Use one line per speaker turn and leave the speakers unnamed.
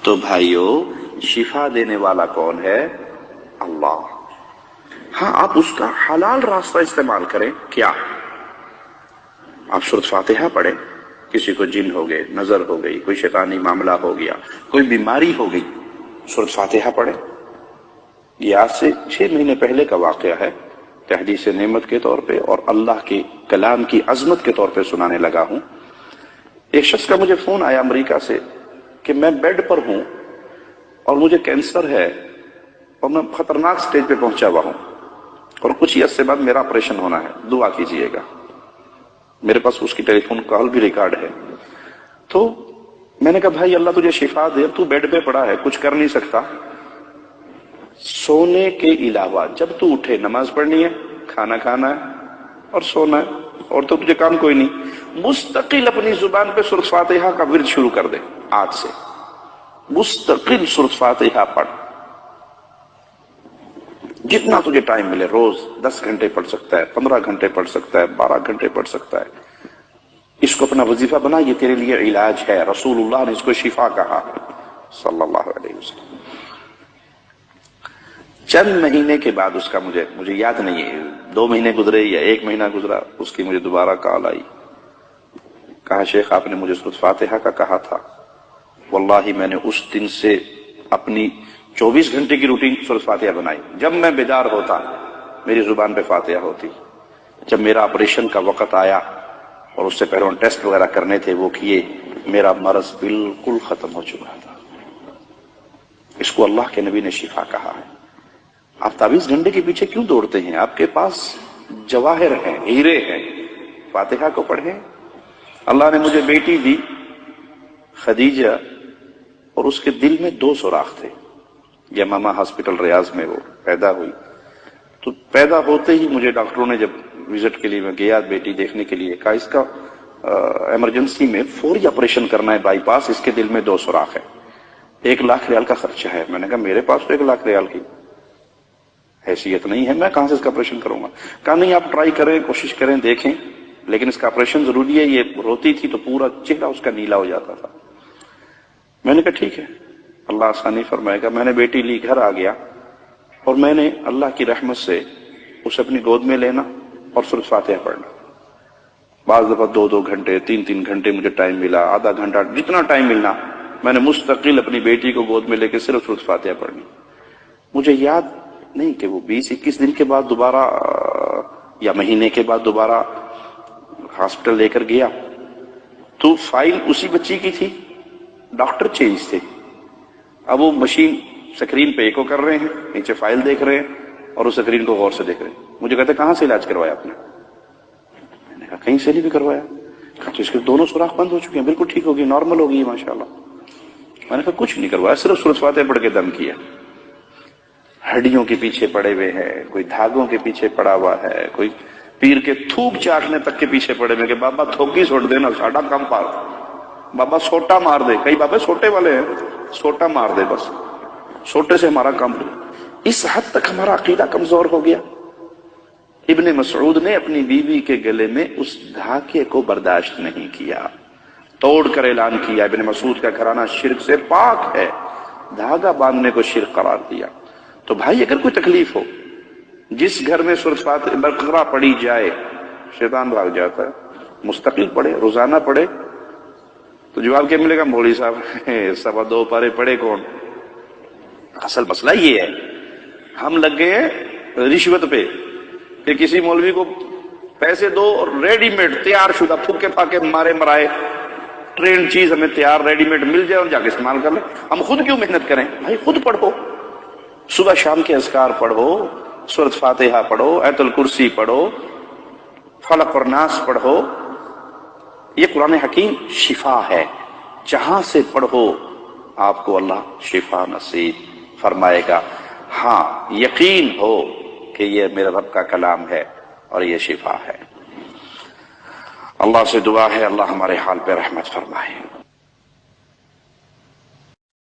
تو بھائیو شفا دینے والا کون ہے؟ اللہ۔ ہاں آپ اس کا حلال راستہ استعمال کریں۔ کیا؟ آپ سورۃ فاتحہ پڑھیں، کسی کو جن ہو گئے، نظر ہو گئی، کوئی شیطانی معاملہ ہو گیا، کوئی بیماری ہو گئی، سورۃ فاتحہ پڑھیں۔ یہ آج سے 6 مہینے پہلے کا واقعہ ہے، تحدیث نعمت کے طور پہ اور اللہ کے کلام کی عظمت کے طور پہ سنانے لگا ہوں۔ ایک شخص کا مجھے فون آیا امریکہ سے کہ میں بیڈ پر ہوں اور مجھے کینسر ہے اور میں خطرناک سٹیج پہ پہنچا ہوا ہوں اور کچھ ہی عرصے بعد میرا آپریشن ہونا ہے، دعا کیجئے گا۔ میرے پاس اس کی ٹیلی فون کال بھی ریکارڈ ہے۔ تو میں نے کہا بھائی اللہ تجھے شفا دے، تو بیڈ پہ پڑا ہے، کچھ کر نہیں سکتا، سونے کے علاوہ جب تو اٹھے نماز پڑھنی ہے، کھانا کھانا ہے اور سونا ہے، اور تو تجھے کام کوئی نہیں، مستقل اپنی زبان پہ سورۃ فاتحہ کا ورد شروع کر دے آج سے، مستقل سورۃ فاتحہ پڑھ، جتنا تجھے ٹائم ملے، روز 10 گھنٹے پڑھ سکتا ہے، 15 گھنٹے پڑھ سکتا ہے، 12 گھنٹے پڑھ سکتا ہے۔ اس کو اپنا وظیفہ بنا، یہ تیرے لیے علاج ہے، رسول اللہ نے اس کو شفا کہا صلی اللہ علیہ وسلم۔ چند مہینے کے بعد اس کا مجھے یاد نہیں ہے 2 مہینے گزرے یا 1 مہینہ گزرا، اس کی مجھے دوبارہ کال آئی، کہا شیخ آپ نے مجھے سورۃ فاتحہ کا کہا تھا، واللہ میں نے اس دن سے اپنی 24 گھنٹے کی روٹین سورۃ فاتحہ بنائی، جب میں بیدار ہوتا میری زبان پہ فاتحہ ہوتی، جب میرا آپریشن کا وقت آیا اور اس سے پہلے ٹیسٹ وغیرہ کرنے تھے وہ کیے، میرا مرض بالکل ختم ہو چکا تھا۔ اس کو اللہ کے نبی نے شفا کہا ہے۔ آپ 24 گھنٹے کے پیچھے کیوں دوڑتے ہیں؟ آپ کے پاس جواہر ہیں، ہیرے ہیں، فاتحہ کو پڑھیں۔ اللہ نے مجھے بیٹی دی خدیجہ، اور اس کے دل میں 2 سوراخ تھے، یمامہ ہاسپٹل ریاض میں وہ پیدا ہوئی۔ تو پیدا ہوتے ہی مجھے ڈاکٹروں نے جب وزٹ کے لیے میں گیا بیٹی دیکھنے کے لیے، کہا اس کا ایمرجنسی میں فوری آپریشن کرنا ہے، بائی پاس، اس کے دل میں 2 سوراخ ہے، 1 لاکھ ریال کا خرچہ ہے۔ میں نے کہا میرے پاس تو 1 لاکھ ریال کی حیثیت نہیں ہے، میں کہاں سے اس کا آپریشن کروں گا؟ کہا نہیں آپ ٹرائی کریں، کوشش کریں، دیکھیں، لیکن اس کا آپریشن ضروری ہے۔ یہ روتی تھی تو پورا چہرہ اس کا نیلا ہو جاتا تھا۔ میں نے کہا ٹھیک ہے، اللہ آسانی فرمائے گا۔ میں نے بیٹی لی، گھر آ گیا، اور میں نے اللہ کی رحمت سے اسے اپنی گود میں لینا اور سورۃ فاتحہ پڑھنا۔ بعض دفعہ 2 گھنٹے، 3 گھنٹے مجھے ٹائم ملا، آدھا گھنٹہ، جتنا ٹائم ملنا، میں نے مستقل اپنی بیٹی کو گود میں لے کے صرف سورۃ فاتحہ پڑھنی۔ مجھے یاد نہیں کہ وہ 20-21 دن کے بعد دوبارہ یا مہینے کے بعد دوبارہ ہاسپٹل لے کر گیا، تو فائل اسی بچی کی تھی، ڈاکٹر چینج تھے۔ اب وہ مشین سکرین پہ ایکو کر رہے ہیں، نیچے فائل دیکھ رہے ہیں اور اس سکرین کو غور سے دیکھ رہے ہیں۔ مجھے کہتے کہاں سے علاج کروایا آپ نے؟ میں نے کہا کہیں سے نہیں بھی کروایا۔ کہا تو اس کے 2 سوراخ بند ہو چکے ہیں، بالکل ٹھیک ہوگی، نارمل ہوگی ہے ماشاءاللہ۔ میں نے کہا کچھ نہیں کروایا، صرف سورۃ فاتحہ پڑھ کے دم کیا۔ ہڈیوں کے پیچھے پڑے ہوئے ہیں، کوئی دھاگوں کے پیچھے پڑا ہوا ہے، کوئی پیر کے تھوک چاٹنے تک کے پیچھے پڑے ہوئے کہ بابا تھوکی چھوڑ دینا، ساڈا کم پار، بابا سوٹا مار دے، کئی بابے سوٹے والے ہیں، سوٹا مار دے، بس سوٹے سے ہمارا کام ہو۔ اس حد تک ہمارا عقیدہ کمزور ہو گیا۔ ابن مسعود نے اپنی بیوی کے گلے میں اس دھاگے کو برداشت نہیں کیا، توڑ کر اعلان کیا ابن مسعود کا گھرانہ شرک سے پاک ہے، دھاگا باندھنے کو شرک قرار دیا۔ تو بھائی اگر کوئی تکلیف ہو، جس گھر میں سورۃ فاتحہ بقرہ پڑھی جائے شیطان بھاگ جاتا ہے، مستقل پڑھے، روزانہ پڑھے، تو جواب کیا ملے گا؟ مولوی صاحب 2.25 پارے پڑھے کون؟ اصل مسئلہ یہ ہے، ہم لگ گئے ہیں رشوت پہ کہ کسی مولوی کو پیسے دو اور ریڈی میڈ تیار شدہ پھکے پھاکے مارے مرائے ٹرینڈ چیز ہمیں تیار ریڈی میڈ مل جائے اور جا کے استعمال کر لیں۔ ہم خود کیوں محنت کریں؟ بھائی خود پڑھو، صبح شام کے اذکار پڑھو، سورۃ فاتحہ پڑھو، آیت الکرسی پڑھو، فلق اور ناس پڑھو۔ یہ قرآن حکیم شفا ہے، جہاں سے پڑھو آپ کو اللہ شفا نصیب فرمائے گا۔ ہاں یقین ہو کہ یہ میرے رب کا کلام ہے اور یہ شفا ہے۔ اللہ سے دعا ہے اللہ ہمارے حال پہ رحمت فرمائے۔